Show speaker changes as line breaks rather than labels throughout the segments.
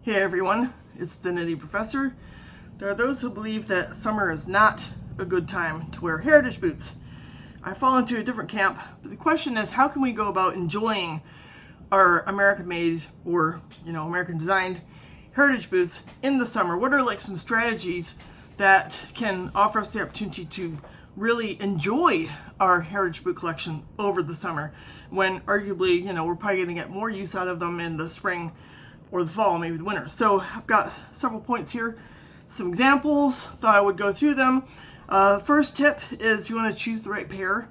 Hey everyone, it's the Nitty Professor. There are those who believe that summer is not a good time to wear heritage boots. I fall into a different camp, but the question is, how can we go about enjoying our American-made or, American-designed heritage boots in the summer? What are like some strategies that can offer us the opportunity to really enjoy our heritage boot collection over the summer, when arguably, we're probably going to get more use out of them in the spring or the fall, maybe the winter. So I've got several points here, some examples, thought I would go through them. First tip is you want to choose the right pair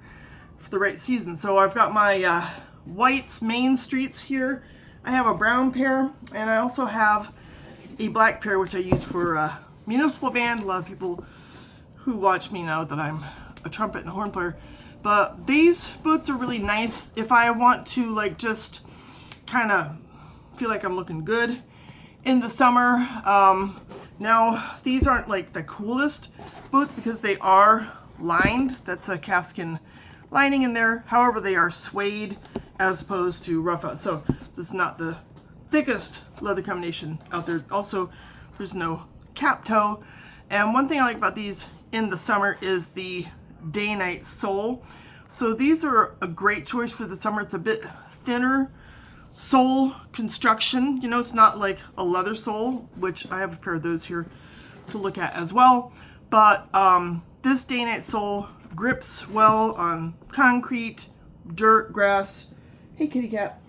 for the right season. So I've got my whites Main Streets here. I have a brown pair, and I also have a black pair, which I use for municipal band. A lot of people who watch me know that I'm a trumpet and a horn player. But these boots are really nice if I want to just kind of feel like I'm looking good in the summer. Now these aren't like the coolest boots because they are lined. That's a calfskin lining in there. However, they are suede as opposed to rough out. So this is not the thickest leather combination out there. Also, there's no cap toe. And one thing I like about these in the summer is the day-night sole. So these are a great choice for the summer. It's a bit thinner sole construction. It's not like a leather sole, which I have a pair of those here to look at as well. But this day-night sole grips well on concrete, dirt, grass. Hey, kitty cat.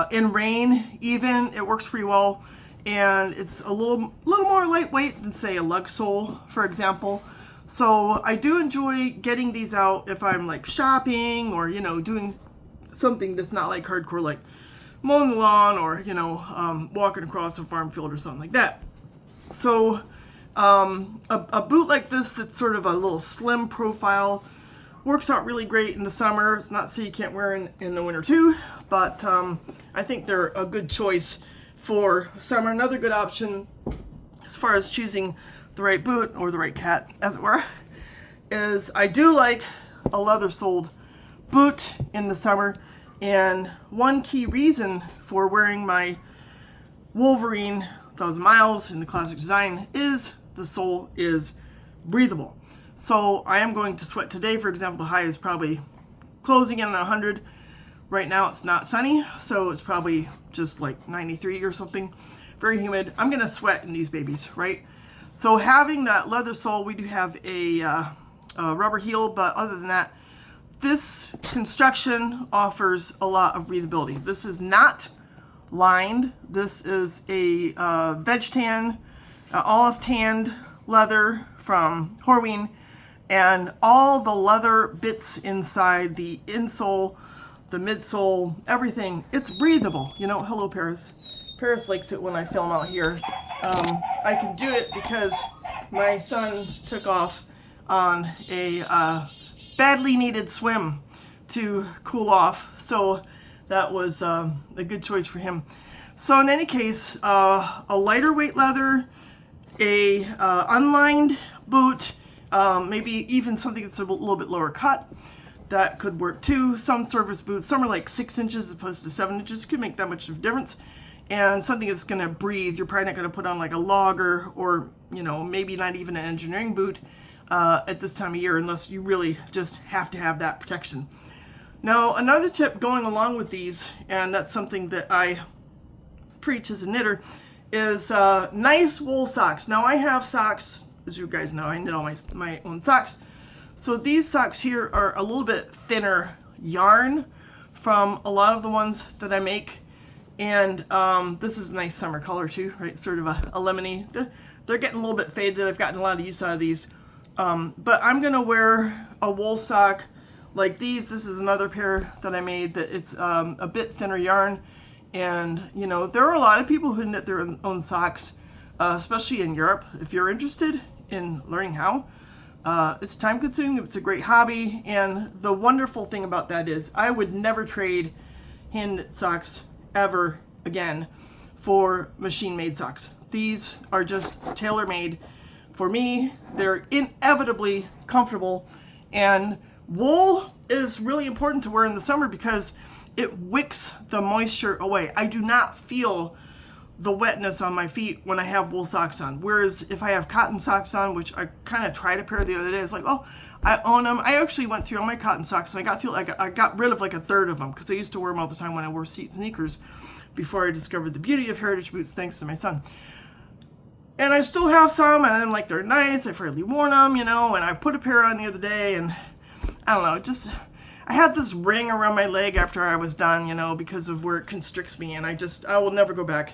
In rain, even, it works pretty well. And it's a little more lightweight than, say, a lug sole, for example. So I do enjoy getting these out if I'm like shopping or, doing something that's not like hardcore, like mowing the lawn or, walking across a farm field or something like that. So a boot like this that's sort of a little slim profile works out really great in the summer. It's not so you can't wear in the winter too, but I think they're a good choice for summer. Another good option as far as choosing the right boot, or the right cat as it were, is I do like a leather soled boot in the summer. And one key reason for wearing my Wolverine 1000 Miles in the classic design is the sole is breathable. So I am going to sweat today. For example, the high is probably closing in on 100. Right now it's not sunny, so it's probably just like 93 or something. Very humid. I'm gonna sweat in these babies, right? So having that leather sole, we do have a rubber heel, but other than that, this construction offers a lot of breathability. This is not lined. This is a veg tan, olive tanned leather from Horween, and all the leather bits inside, the insole, the midsole, everything, it's breathable. Hello Paris. Paris likes it when I film out here. I can do it because my son took off on a badly needed swim to cool off, so that was a good choice for him. So in any case, a lighter weight leather, a unlined boot, maybe even something that's a little bit lower cut, that could work too. Some service boots, some are like 6 inches as opposed to 7 inches, could make that much of a difference. And something that's going to breathe. You're probably not going to put on like a logger or, maybe not even an engineering boot at this time of year, unless you really just have to have that protection. Now, another tip going along with these, and that's something that I preach as a knitter, is nice wool socks. Now, I have socks, as you guys know, I knit all my own socks. So these socks here are a little bit thinner yarn from a lot of the ones that I make. And this is a nice summer color too, right? Sort of a lemony. They're getting a little bit faded. I've gotten a lot of use out of these. But I'm going to wear a wool sock like these. This is another pair that I made that it's a bit thinner yarn. And, there are a lot of people who knit their own socks, especially in Europe. If you're interested in learning how, it's time consuming. It's a great hobby. And the wonderful thing about that is I would never trade hand knit socks ever again for machine-made socks. These are just tailor-made for me. They're inevitably comfortable, and wool is really important to wear in the summer because it wicks the moisture away. I do not feel the wetness on my feet when I have wool socks on. Whereas if I have cotton socks on, which I kind of tried a pair the other day, it's like, oh, I own them. I actually went through all my cotton socks and I got rid of like a third of them because I used to wear them all the time when I wore sneakers before I discovered the beauty of heritage boots thanks to my son. And I still have some, and I'm like, they're nice. I've hardly worn them, and I put a pair on the other day, and I don't know, I had this ring around my leg after I was done, because of where it constricts me, and I will never go back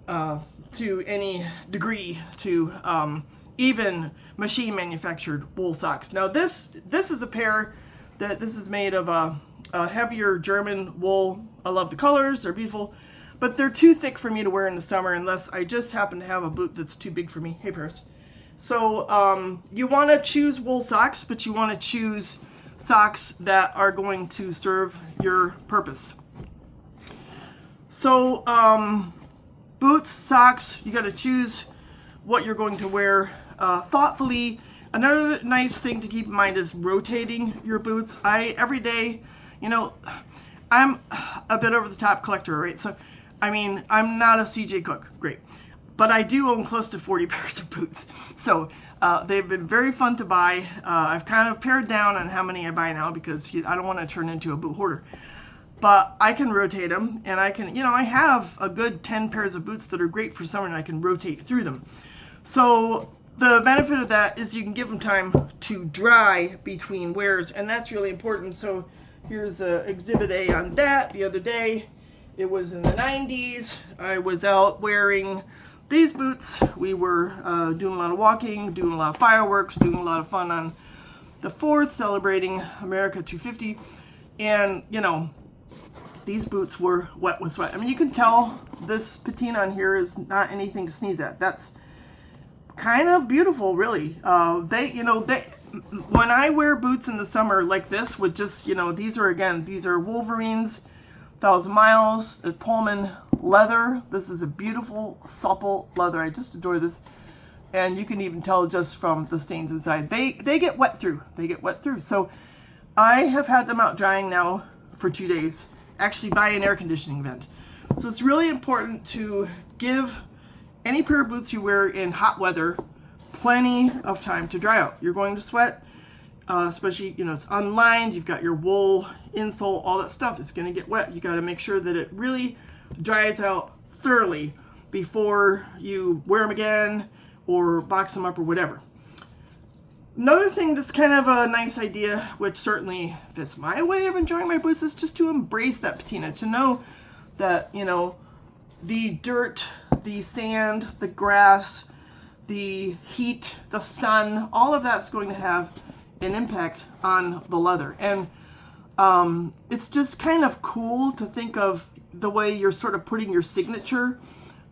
to any degree to even machine manufactured wool socks. Now this is a pair this is made of a heavier German wool. I love the colors, they're beautiful. But they're too thick for me to wear in the summer unless I just happen to have a boot that's too big for me. Hey, Paris. So you want to choose wool socks, but you want to choose socks that are going to serve your purpose. So boots, socks, you got to choose what you're going to wear thoughtfully. Another nice thing to keep in mind is rotating your boots. Every day, I'm a bit over the top collector, right? So I'm not a CJ Cook, great. But I do own close to 40 pairs of boots. So they've been very fun to buy. I've kind of pared down on how many I buy now because I don't want to turn into a boot hoarder. But I can rotate them, and I can, I have a good 10 pairs of boots that are great for summer, and I can rotate through them. So the benefit of that is you can give them time to dry between wears, and that's really important. So here's Exhibit A on that. The other day, it was in the 90s. I was out wearing these boots. We were doing a lot of walking, doing a lot of fireworks, doing a lot of fun on the 4th, celebrating America 250. And, these boots were wet with sweat. You can tell this patina on here is not anything to sneeze at. That's kind of beautiful, really. When I wear boots in the summer like this with just, these are Wolverines, 1,000 Miles, Pullman leather. This is a beautiful, supple leather. I just adore this. And you can even tell just from the stains inside. They get wet through. So I have had them out drying now for 2 days, actually by an air conditioning vent. So it's really important to give any pair of boots you wear in hot weather plenty of time to dry out. You're going to sweat, especially, it's unlined, you've got your wool insole, all that stuff is going to get wet. You got to make sure that it really dries out thoroughly before you wear them again or box them up or whatever. Another thing that's kind of a nice idea, which certainly fits my way of enjoying my boots, is just to embrace that patina, to know that, the dirt, the sand, the grass, the heat, the sun, all of that's going to have an impact on the leather. And it's just kind of cool to think of the way you're sort of putting your signature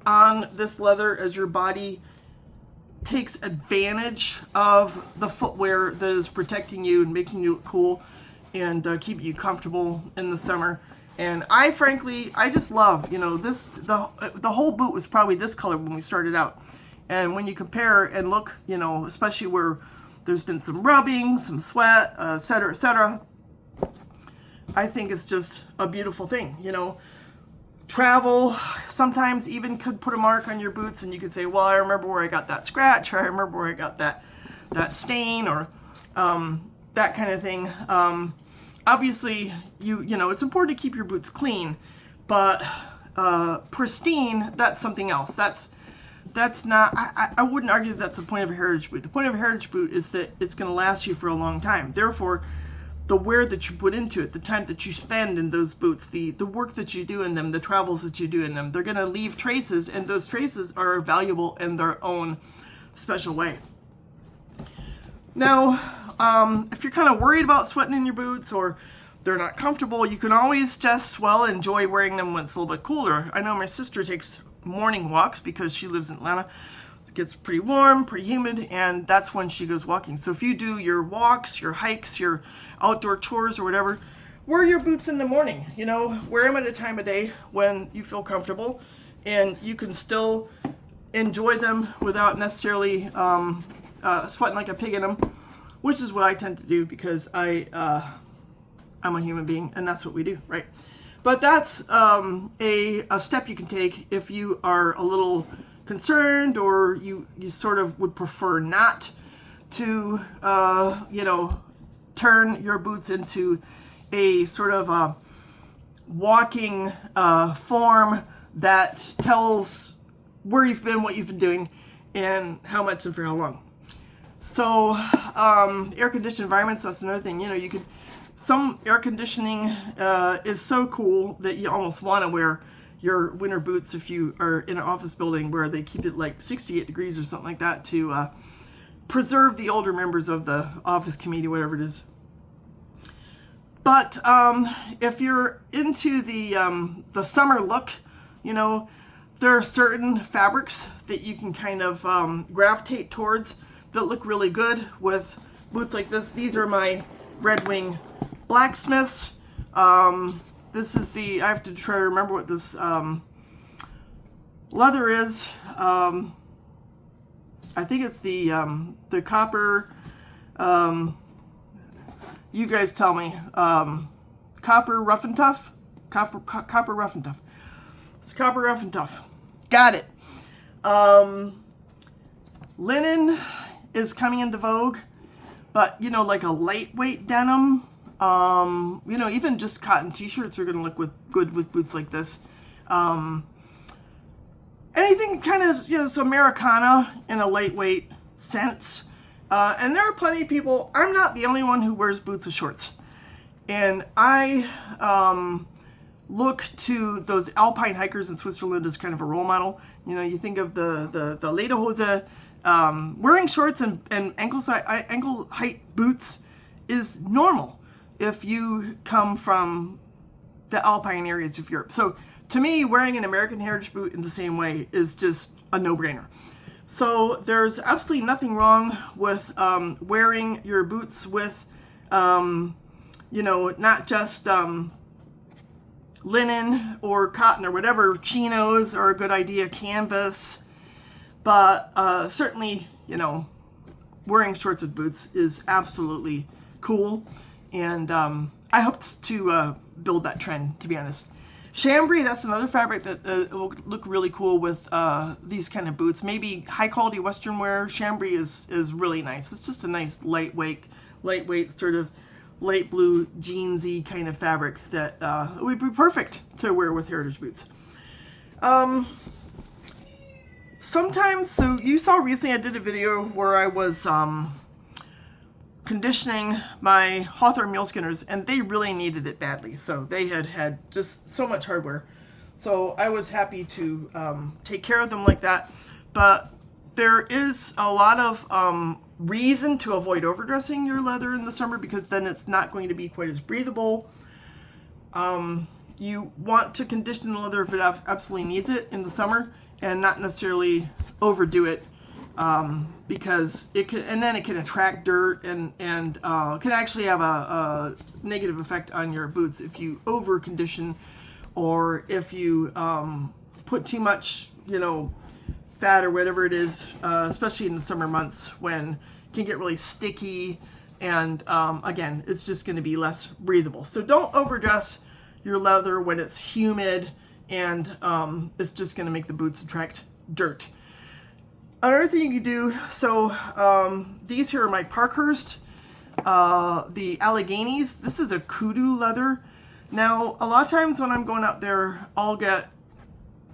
on this leather as your body takes advantage of the footwear that is protecting you and making you look cool and keeping you comfortable in the summer. And I just love, the whole boot was probably this color when we started out. And when you compare and look, especially where there's been some rubbing, some sweat, et cetera, I think it's just a beautiful thing, Travel sometimes even could put a mark on your boots, and you could say, well, I remember where I got that scratch, or I remember where I got that stain, or that kind of thing. Obviously, it's important to keep your boots clean, but pristine, that's something else. That's not, I wouldn't argue that that's the point of a heritage boot. The point of a heritage boot is that it's going to last you for a long time. Therefore, the wear that you put into it, the time that you spend in those boots, the work that you do in them, the travels that you do in them, they're going to leave traces, and those traces are valuable in their own special way. Now, if you're kind of worried about sweating in your boots or they're not comfortable, you can always just, enjoy wearing them when it's a little bit cooler. I know my sister takes morning walks because she lives in Atlanta. It gets pretty warm, pretty humid, and that's when she goes walking. So if you do your walks, your hikes, your outdoor chores or whatever, wear your boots in the morning. Wear them at a time of day when you feel comfortable, and you can still enjoy them without necessarily sweating like a pig in them, which is what I tend to do because I'm a human being, and that's what we do, right? But that's a step you can take if you are a little concerned, or you sort of would prefer not to, turn your boots into a sort of a walking form that tells where you've been, what you've been doing, and how much and for how long. So air-conditioned environments, that's another thing. Some air conditioning is so cool that you almost want to wear your winter boots if you are in an office building where they keep it like 68 degrees or something like that to preserve the older members of the office committee, whatever it is. But if you're into the summer look, there are certain fabrics that you can kind of gravitate towards that look really good with boots like this. These are my Red Wing Blacksmiths. This is I have to try to remember what this leather is. I think it's the copper, you guys tell me, copper rough and tough? Copper rough and tough. It's copper rough and tough. Got it. Linen is coming into vogue, but like a lightweight denim, even just cotton t-shirts are going to look good with boots like this. Anything kind of, so Americana in a lightweight sense. And there are plenty of people, I'm not the only one who wears boots with shorts. And I look to those alpine hikers in Switzerland as kind of a role model. You think of the lederhose. Wearing shorts and ankle height boots is normal if you come from the alpine areas of Europe. So to me, wearing an American Heritage boot in the same way is just a no-brainer. So there's absolutely nothing wrong with wearing your boots with, not just linen or cotton or whatever. Chinos are a good idea, canvas. But certainly, wearing shorts with boots is absolutely cool. And I hope to build that trend, to be honest. Chambray, that's another fabric that will look really cool with these kind of boots. Maybe high quality Western wear. Chambray is really nice. It's just a nice lightweight sort of light blue jeansy kind of fabric that would be perfect to wear with Heritage boots. Sometimes, so you saw recently I did a video where I was conditioning my Hawthorne Muleskinners, and they really needed it badly. So they had just so much hardware. So I was happy to take care of them like that. But there is a lot of reason to avoid overdressing your leather in the summer, because then it's not going to be quite as breathable. You want to condition the leather if it absolutely needs it in the summer, and not necessarily overdo it, because it can attract dirt and can actually have a negative effect on your boots if you over condition, or if you put too much fat or whatever it is, especially in the summer months when it can get really sticky, and again, it's just going to be less breathable. So don't overdress your leather when it's humid, and it's just going to make the boots attract dirt. Another thing you can do, so these here are my Parkhurst, the Alleghenies. This is a kudu leather. Now, a lot of times when I'm going out there, I'll get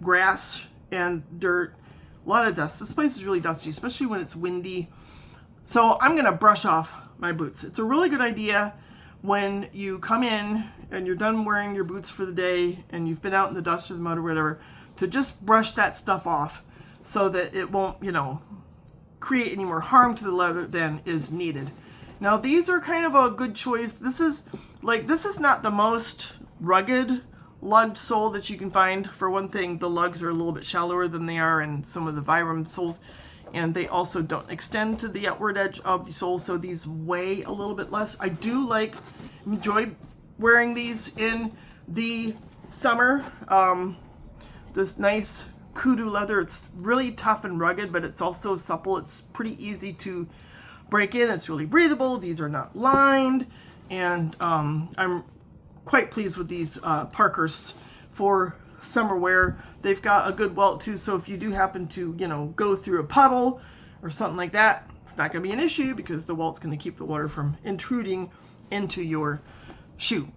grass and dirt, a lot of dust. This place is really dusty, especially when it's windy. So I'm going to brush off my boots. It's a really good idea when you come in and you're done wearing your boots for the day and you've been out in the dust or the mud or whatever, to just brush that stuff off so that it won't, create any more harm to the leather than is needed. Now, these are kind of a good choice. This is not the most rugged lugged sole that you can find. For one thing, the lugs are a little bit shallower than they are in some of the Vyram soles, and they also don't extend to the outward edge of the sole, so these weigh a little bit less. I do enjoy wearing these in the summer. This nice kudu leather, it's really tough and rugged, but it's also supple. It's pretty easy to break in. It's really breathable. These are not lined, and I'm quite pleased with these Parkhursts for summer wear. They've got a good welt too, so if you do happen to, go through a puddle or something like that, it's not going to be an issue because the welt's going to keep the water from intruding into your shoe.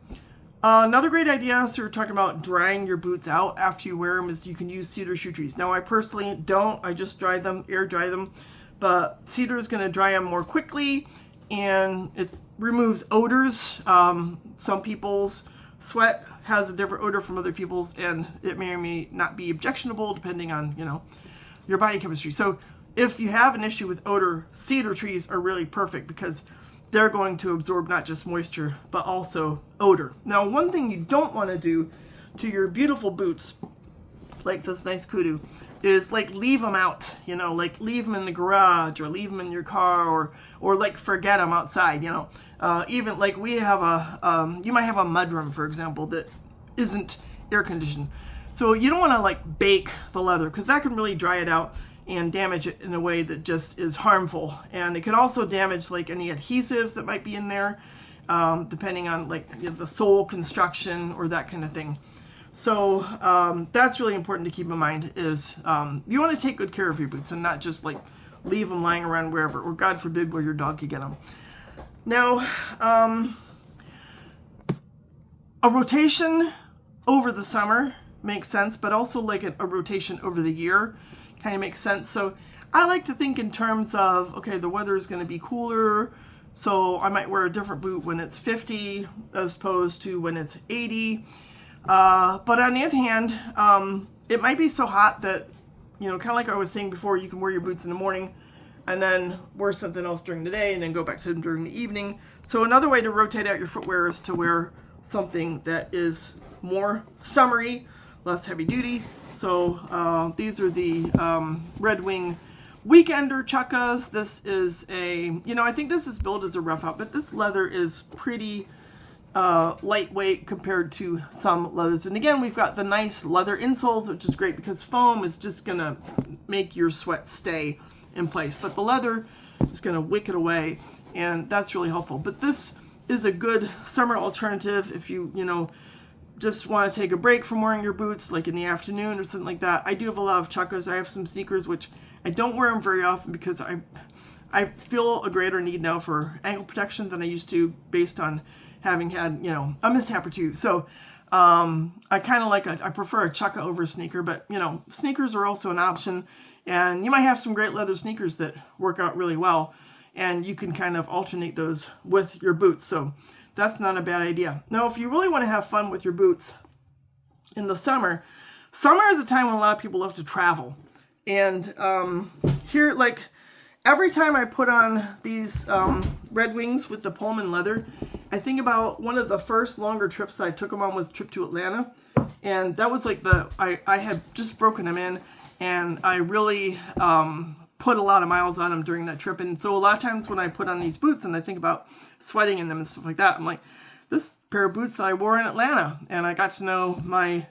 Another great idea, so we're talking about drying your boots out after you wear them, is you can use cedar shoe trees. Now, I personally don't. I just dry them, air dry them. But cedar is going to dry them more quickly, and it removes odors. Some people's sweat has a different odor from other people's, and it may or may not be objectionable depending on, your body chemistry. So if you have an issue with odor, cedar trees are really perfect because they're going to absorb not just moisture, but also odor. Now, one thing you don't want to do to your beautiful boots, like this nice kudu, is like leave them out, like leave them in the garage or leave them in your car or like forget them outside, even like we have you might have a mudroom, for example, that isn't air conditioned. So you don't want to like bake the leather because that can really dry it out and damage it in a way that just is harmful. And it can also damage like any adhesives that might be in there, depending on like the sole construction or that kind of thing. So that's really important to keep in mind is you want to take good care of your boots and not just like leave them lying around wherever, or God forbid where your dog could get them. Now, a rotation over the summer makes sense, but also like a rotation over the year kind of makes sense. So I like to think in terms of, okay, the weather is going to be cooler, so I might wear a different boot when it's 50 as opposed to when it's 80. But on the other hand, it might be so hot that, kind of like I was saying before, you can wear your boots in the morning and then wear something else during the day and then go back to them during the evening. So another way to rotate out your footwear is to wear something that is more summery, less heavy duty. So these are the Red Wing Weekender Chukkas. This is I think this is billed as a rough out, but this leather is pretty lightweight compared to some leathers. And again, we've got the nice leather insoles, which is great because foam is just going to make your sweat stay in place. But the leather is going to wick it away, and that's really helpful. But this is a good summer alternative if you, just want to take a break from wearing your boots, like in the afternoon or something like that. I do have a lot of chukkas. I have some sneakers, which I don't wear them very often because I feel a greater need now for ankle protection than I used to based on having had, a mishap or two. So I kind of I prefer a chukka over a sneaker, but, sneakers are also an option. And you might have some great leather sneakers that work out really well. And you can kind of alternate those with your boots. So that's not a bad idea. Now, if you really want to have fun with your boots in the summer is a time when a lot of people love to travel. And here, like, every time I put on these Red Wings with the Pullman leather, I think about one of the first longer trips that I took them on was a trip to Atlanta. And that was like I had just broken them in, and I really put a lot of miles on them during that trip. And so a lot of times when I put on these boots and I think about sweating in them and stuff like that, I'm like, this pair of boots that I wore in Atlanta. And I got to know my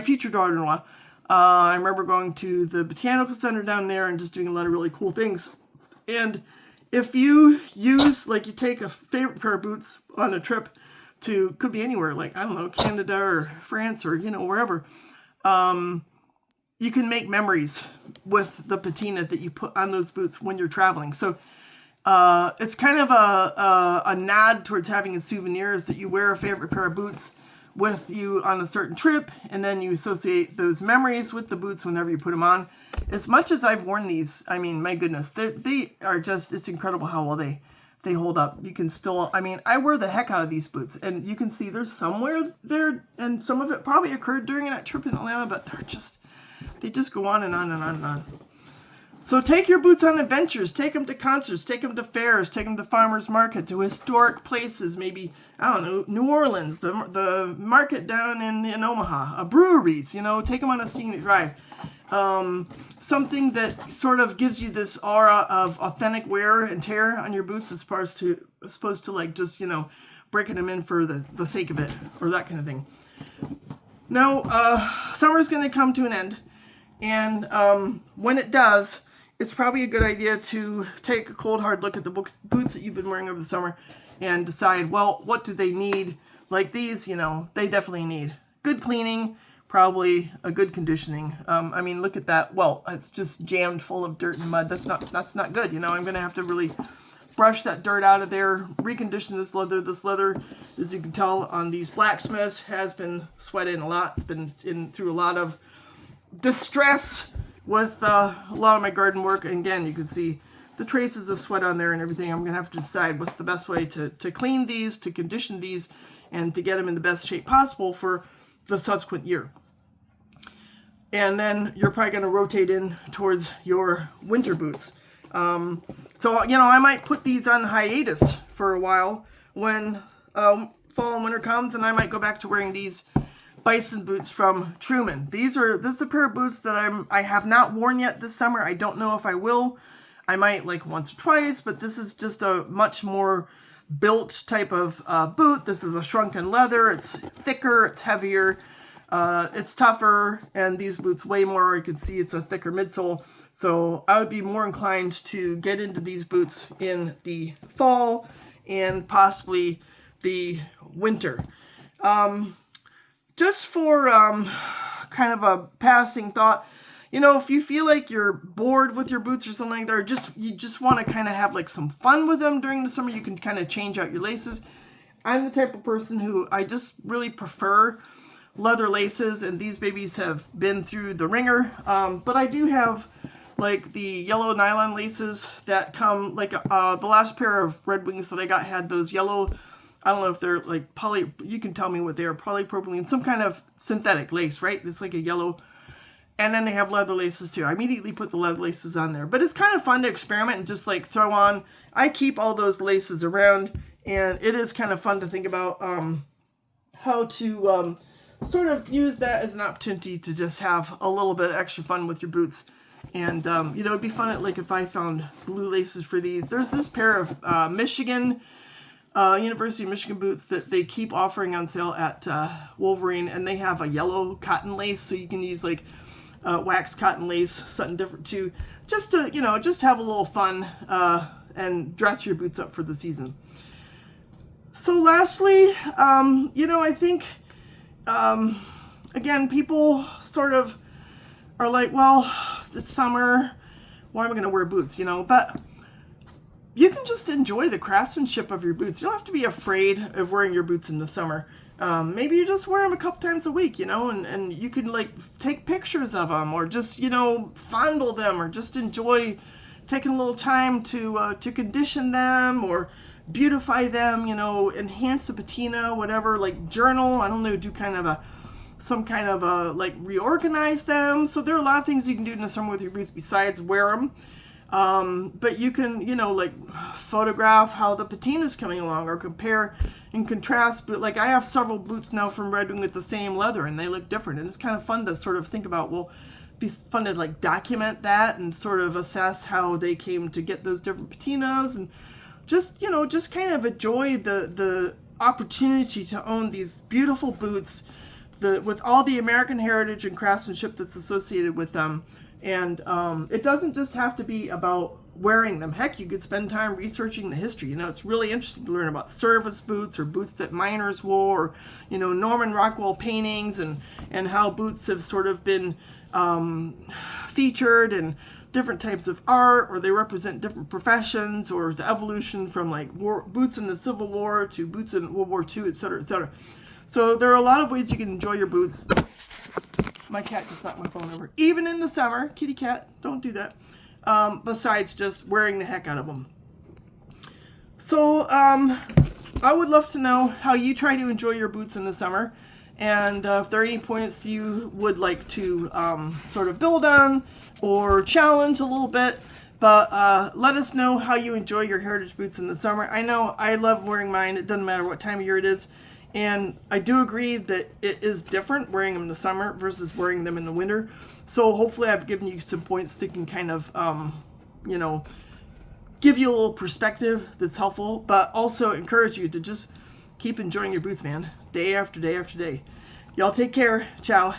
future daughter-in-law. I remember going to the Botanical Center down there and just doing a lot of really cool things. And if you use, like, you take a favorite pair of boots on a trip to, could be anywhere, like, I don't know, Canada or France or, wherever, you can make memories with the patina that you put on those boots when you're traveling. So it's kind of a nod towards having a souvenir, is that you wear a favorite pair of boots with you on a certain trip, and then you associate those memories with the boots whenever you put them on. As much as I've worn these, I mean, my goodness, they are just, it's incredible how well they hold up. You can still, I wear the heck out of these boots, and you can see there's somewhere there, and some of it probably occurred during that trip in Atlanta, but they just go on and on and on and on. So take your boots on adventures. Take them to concerts. Take them to fairs. Take them to farmers market, to historic places. Maybe, I don't know, New Orleans, the market down in Omaha, breweries. Take them on a scenic drive. Something that sort of gives you this aura of authentic wear and tear on your boots, as opposed to like just breaking them in for the sake of it, or that kind of thing. Now, summer's going to come to an end, and when it does, it's probably a good idea to take a cold hard look at the boots that you've been wearing over the summer and decide, well, what do they need like these, you know, they definitely need good cleaning, probably a good conditioning. I mean, look at that. Well, it's just jammed full of dirt and mud. That's not good. You know, I'm going to have to really brush that dirt out of there, recondition this leather. This leather, as you can tell on these blacksmiths, has been sweated a lot. It's been through a lot of distress with a lot of my garden work. And again, you can see the traces of sweat on there and everything. I'm going to have to decide what's the best way to clean these, to condition these, and to get them in the best shape possible for the subsequent year. And then you're probably going to rotate in towards your winter boots. So, you know, I might put these on hiatus for a while when fall and winter comes, and I might go back to wearing these bison boots from Truman. This is a pair of boots that I have not worn yet this summer. I don't know if I will. I might like once or twice, but this is just a much more built type of boot. This is a shrunken leather. It's thicker, it's heavier, it's tougher, and these boots weigh more. You can see it's a thicker midsole. So I would be more inclined to get into these boots in the fall and possibly the winter. Just for kind of a passing thought, you know, if you feel like you're bored with your boots or something like that, or you just want to kind of have like some fun with them during the summer, you can kind of change out your laces. I'm the type of person who I just really prefer leather laces, and these babies have been through the ringer. But I do have like the yellow nylon laces that come, like the last pair of Red Wings that I got had those yellow, I don't know if they're like you can tell me what they are, polypropylene, some kind of synthetic lace, right? It's like a yellow. And then they have leather laces too. I immediately put the leather laces on there. But it's kind of fun to experiment and just like throw on. I keep all those laces around, and it is kind of fun to think about how to sort of use that as an opportunity to just have a little bit extra fun with your boots. And, you know, it'd be fun like if I found blue laces for these. There's this pair of Michigan, University of Michigan boots that they keep offering on sale at Wolverine, and they have a yellow cotton lace, so you can use like wax cotton lace, something different too, just to, you know, just have a little fun and dress your boots up for the season. So lastly, you know, I think, again, people sort of are like, well, it's summer, why am I going to wear boots, you know? But you can just enjoy the craftsmanship of your boots. You don't have to be afraid of wearing your boots in the summer. Maybe you just wear them a couple times a week, you know, and you can like take pictures of them, or just, you know, fondle them, or just enjoy taking a little time to condition them or beautify them, you know, enhance the patina, whatever, like journal, I don't know, do kind of some kind of like reorganize them. So there are a lot of things you can do in the summer with your boots besides wear them. But you can, you know, like photograph how the patina is coming along, or compare and contrast. But like I have several boots now from Red Wing with the same leather, and they look different. And it's kind of fun to sort of think about, well, be fun to like document that and sort of assess how they came to get those different patinas, and just, you know, just kind of enjoy the opportunity to own these beautiful boots with all the American heritage and craftsmanship that's associated with them. And it doesn't just have to be about wearing them. Heck, you could spend time researching the history. You know, it's really interesting to learn about service boots, or boots that miners wore, or, you know, Norman Rockwell paintings, and how boots have sort of been featured in different types of art, or they represent different professions, or the evolution from like boots in the Civil War to boots in World War II, etc., etc. So there are a lot of ways you can enjoy your boots. My cat just knocked my phone over. Even in the summer, kitty cat, don't do that. Besides just wearing the heck out of them. So I would love to know how you try to enjoy your boots in the summer, and if there are any points you would like to sort of build on or challenge a little bit. But let us know how you enjoy your heritage boots in the summer. I know I love wearing mine. It doesn't matter what time of year it is. And I do agree that it is different wearing them in the summer versus wearing them in the winter. So hopefully I've given you some points that can kind of, you know, give you a little perspective that's helpful, but also encourage you to just keep enjoying your boots, man, day after day after day. Y'all take care. Ciao.